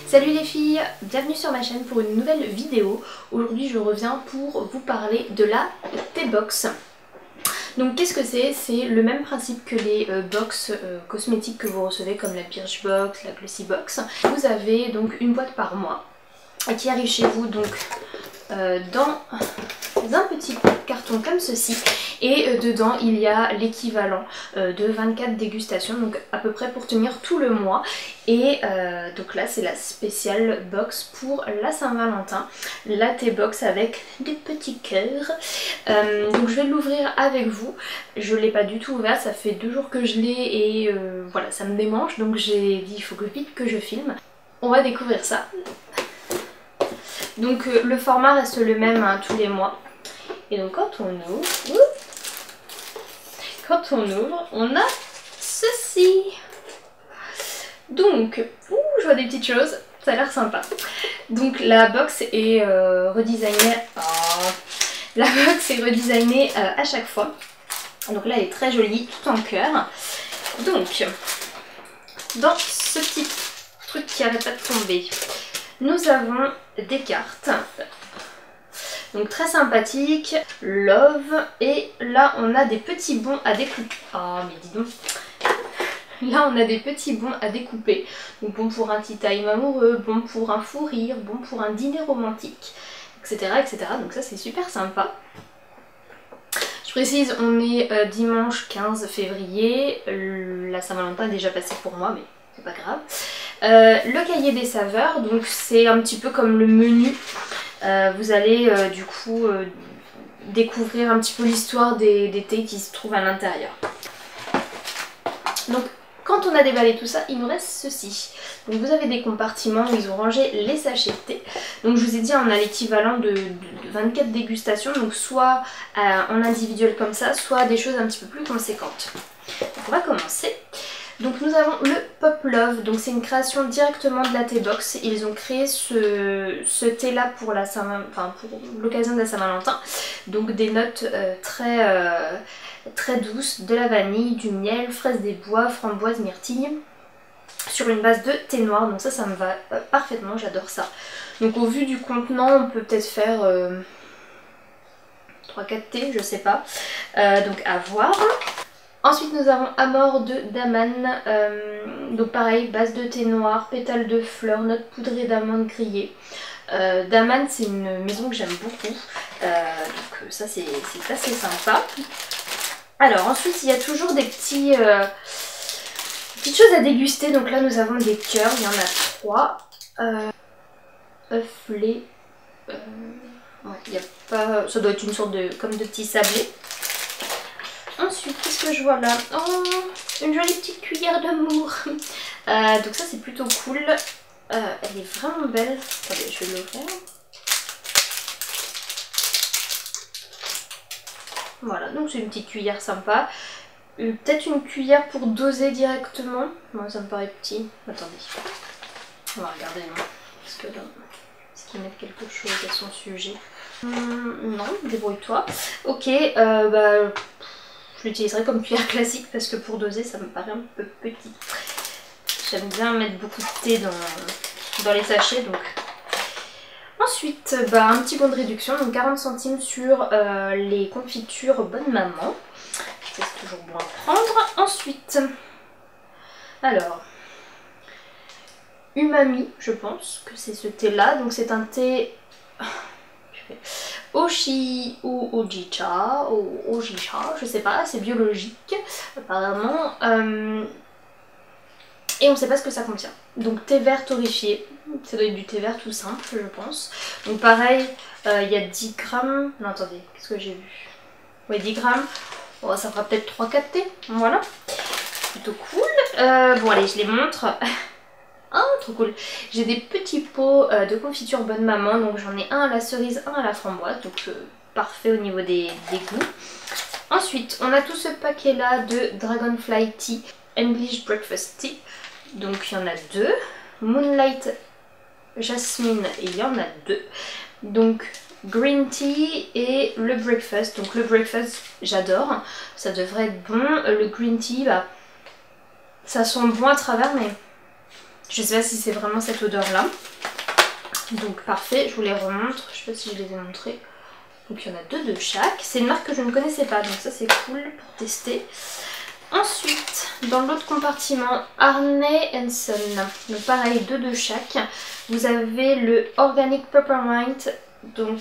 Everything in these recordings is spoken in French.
Salut les filles, bienvenue sur ma chaîne pour une nouvelle vidéo. Aujourd'hui je reviens pour vous parler de la T-Box. Donc qu'est-ce que c'est? C'est le même principe que les box cosmétiques que vous recevez comme la Birchbox, la Glossybox. Vous avez donc une boîte par mois qui arrive chez vous donc dans un petit carton comme ceci et dedans il y a l'équivalent de 24 dégustations, donc à peu près pour tenir tout le mois. Et donc là c'est la spéciale box pour la Saint-Valentin, la T-Box avec des petits cœurs. Donc je vais l'ouvrir avec vous. Je l'ai pas du tout ouvert, ça fait 2 jours que je l'ai et voilà, ça me démange, donc j'ai dit il faut que vite que je filme. On va découvrir ça. Donc le format reste le même hein, tous les mois. Et donc quand on ouvre, on a ceci. Donc, je vois des petites choses, ça a l'air sympa. Donc la box est redesignée. La box est redesignée à chaque fois. Donc là elle est très jolie, tout en cœur. Donc, dans ce petit truc qui arrête pas de tomber, nous avons des cartes. Donc très sympathique, love, et là on a des petits bons à découper. Oh mais dis donc. Là on a des petits bons à découper. Donc bon pour un tea time amoureux, bon pour un fou rire, bon pour un dîner romantique, etc. etc. Donc ça c'est super sympa. Je précise, on est dimanche 15 février, la Saint-Valentin est déjà passée pour moi mais c'est pas grave. Le cahier des saveurs, donc c'est un petit peu comme le menu. Vous allez du coup découvrir un petit peu l'histoire des thés qui se trouvent à l'intérieur. Donc quand on a déballé tout ça, il nous reste ceci. Donc vous avez des compartiments où ils ont rangé les sachets de thé. Donc je vous ai dit on a l'équivalent de 24 dégustations, donc soit en individuel comme ça, soit des choses un petit peu plus conséquentes. Donc on va commencer. Donc nous avons le Pop Love, donc c'est une création directement de la T-Box. Ils ont créé ce thé là pour l'occasion de la Saint-Valentin. Donc des notes très douces, de la vanille, du miel, fraise des bois, framboise, myrtille, sur une base de thé noir. Donc ça me va parfaitement, j'adore ça. Donc au vu du contenant, on peut peut-être faire 3-4 thés, je sais pas. Donc à voir. Ensuite nous avons Amor de Daman, donc pareil, base de thé noir, pétales de fleurs, notes poudrées d'amandes grillées. Daman c'est une maison que j'aime beaucoup, donc ça c'est assez sympa. Alors ensuite il y a toujours des petites choses à déguster, donc là nous avons des cœurs, il y en a 3. Œuf, lait, ouais, il y a pas, ça doit être une sorte de comme de petits sablés. Ensuite, qu'est-ce que je vois là? Oh, une jolie petite cuillère d'amour. Donc ça c'est plutôt cool. Elle est vraiment belle. Attendez, je vais l'ouvrir. Voilà, donc c'est une petite cuillère sympa. Peut-être une cuillère pour doser directement. Moi ça me paraît petit. Attendez. On va regarder là. Est-ce qu'ils mettent quelque chose à son sujet? Non, débrouille-toi. Ok, je l'utiliserai comme cuillère classique parce que pour doser ça me paraît un peu petit. J'aime bien mettre beaucoup de thé dans les sachets donc. Ensuite un petit bon de réduction, donc 40 centimes sur les confitures Bonne Maman. C'est toujours bon à prendre. Ensuite, alors Umami, je pense que c'est ce thé là, donc c'est un thé Oshi ou Ojicha, ou Ojicha, je sais pas, c'est biologique apparemment. Et on ne sait pas ce que ça contient. Donc thé vert torréfié, ça doit être du thé vert tout simple je pense. Donc pareil, il y a 10 grammes, non attendez, qu'est-ce que j'ai vu? Oui 10 grammes, bon, ça fera peut-être 3-4 thés, voilà. Plutôt cool. Bon allez je les montre. Ah, trop cool. J'ai des petits pots de confiture Bonne Maman, donc j'en ai un à la cerise, un à la framboise, donc parfait au niveau des goûts. Ensuite, on a tout ce paquet là de Dragonfly Tea, English Breakfast Tea, donc il y en a 2. Moonlight Jasmine, il y en a 2. Donc green tea et le breakfast. Donc le breakfast j'adore, ça devrait être bon. Le green tea, bah, ça sent bon à travers mais je sais pas si c'est vraiment cette odeur là. Donc parfait, je vous les remontre, je sais pas si je les ai montrés. Donc il y en a 2 de chaque, c'est une marque que je ne connaissais pas donc ça c'est cool pour tester. Ensuite, dans l'autre compartiment, Harney & Son, donc pareil 2 de chaque. Vous avez le Organic Peppermint, donc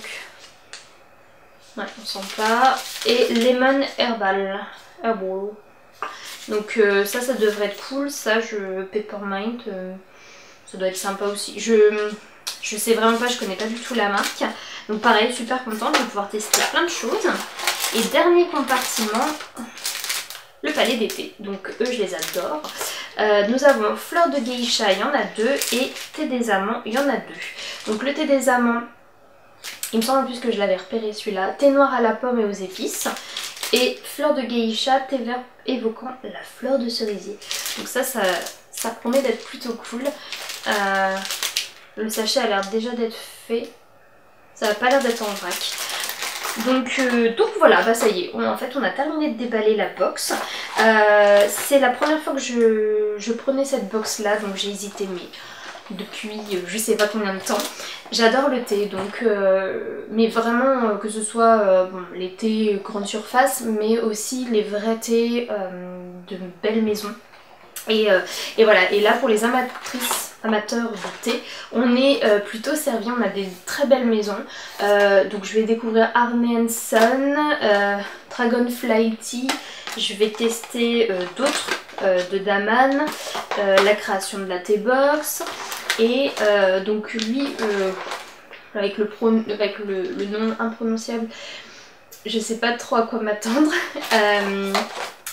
ouais, on sent pas, et Lemon Herbal. Donc ça devrait être cool, ça Peppermint, ça doit être sympa aussi. Je sais vraiment pas, je connais pas du tout la marque. Donc pareil, super contente, je vais pouvoir tester plein de choses. Et dernier compartiment, le palais d'été. Donc eux, je les adore. Nous avons fleur de geisha, il y en a 2. Et thé des amants, il y en a 2. Donc le thé des amants, il me semble en plus que je l'avais repéré celui-là. Thé noir à la pomme et aux épices. Et fleur de geisha, thé vert évoquant la fleur de cerisier. Donc ça promet d'être plutôt cool. Le sachet a l'air déjà d'être fait. Ça n'a pas l'air d'être en vrac. Donc voilà, bah ça y est, en fait on a terminé de déballer la box. C'est la première fois que je prenais cette box là, donc j'ai hésité mais depuis je sais pas combien de temps. J'adore le thé, donc mais vraiment que ce soit bon, les thés grande surface, mais aussi les vrais thés de belles maisons. Et voilà, et là pour les amateurs de thé, on est plutôt servi, on a des très belles maisons. Donc je vais découvrir Harney & Son, Dragonfly Tea, je vais tester d'autres de Daman, la création de la Tea Box, et donc lui, avec le nom imprononçable, je sais pas trop à quoi m'attendre.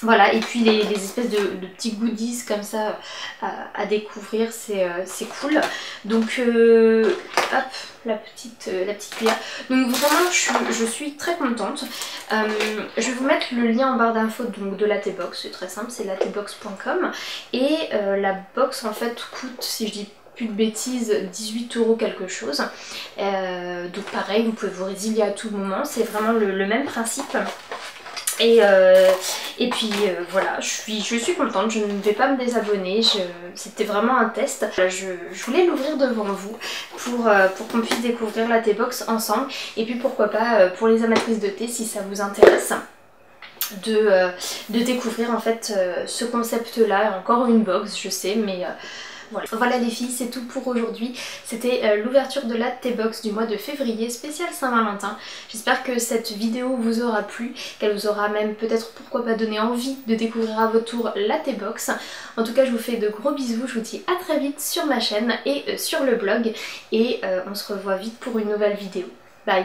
Voilà, et puis les espèces de petits goodies comme ça à découvrir, c'est cool. Donc hop, la petite cuillère. Donc vraiment je suis très contente. Je vais vous mettre le lien en barre d'infos de la Tea Box, c'est très simple, c'est lateabox.com. Et la box en fait coûte, si je dis plus de bêtises, 18 € quelque chose. Donc pareil, vous pouvez vous résilier à tout moment, c'est vraiment le même principe. Et puis voilà, je suis contente, je ne vais pas me désabonner, c'était vraiment un test. Je voulais l'ouvrir devant vous pour qu'on puisse découvrir la Tea Box ensemble. Et puis pourquoi pas pour les amatrices de thé, si ça vous intéresse, de découvrir en fait ce concept là. Encore une box, je sais, mais voilà les filles, c'est tout pour aujourd'hui. C'était l'ouverture de la Tea Box du mois de février, spécial Saint-Valentin. J'espère que cette vidéo vous aura plu, qu'elle vous aura même peut-être pourquoi pas donné envie de découvrir à votre tour la Tea Box. En tout cas, je vous fais de gros bisous, je vous dis à très vite sur ma chaîne et sur le blog. Et on se revoit vite pour une nouvelle vidéo. Bye!